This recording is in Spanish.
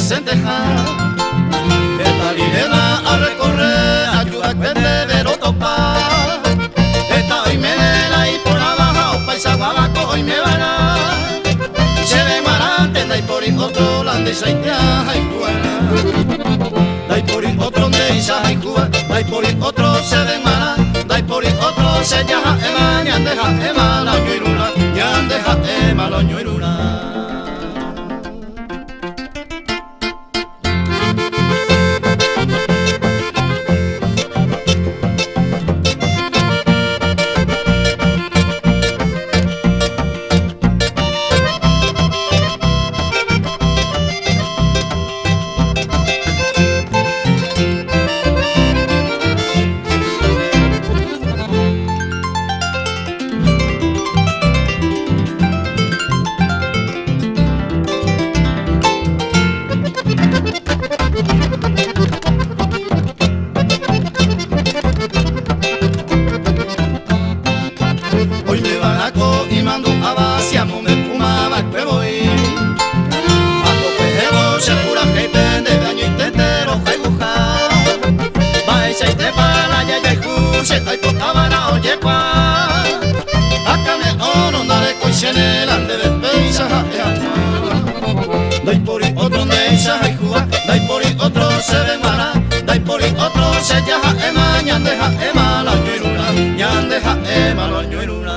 senteja eta direna a recorrer ayuda que debero topar eta hoy me dela y por abajo paisa guabaco hoy me van a se ve marante dai por otro lande saitea hay cuana dai por otro de isa hay cuana dai por otro se ve mara dai por otro se llama ema ñandeja ema la ñuiruna ñandeja ema la ñuiruna. Hoy me baraco y mando a vaciamo me fumaba que voy mando pejero se pura gente de daño y tetero hay buja vais y te para ya ya se tai potavara oye pa acá me ono dale coisene lande de peisa dai por otro neisa hay jugar dai por otro se de mara dai por otro se ya ema ñandeja ema la ñuiruna ñandeja ema la ñuiruna.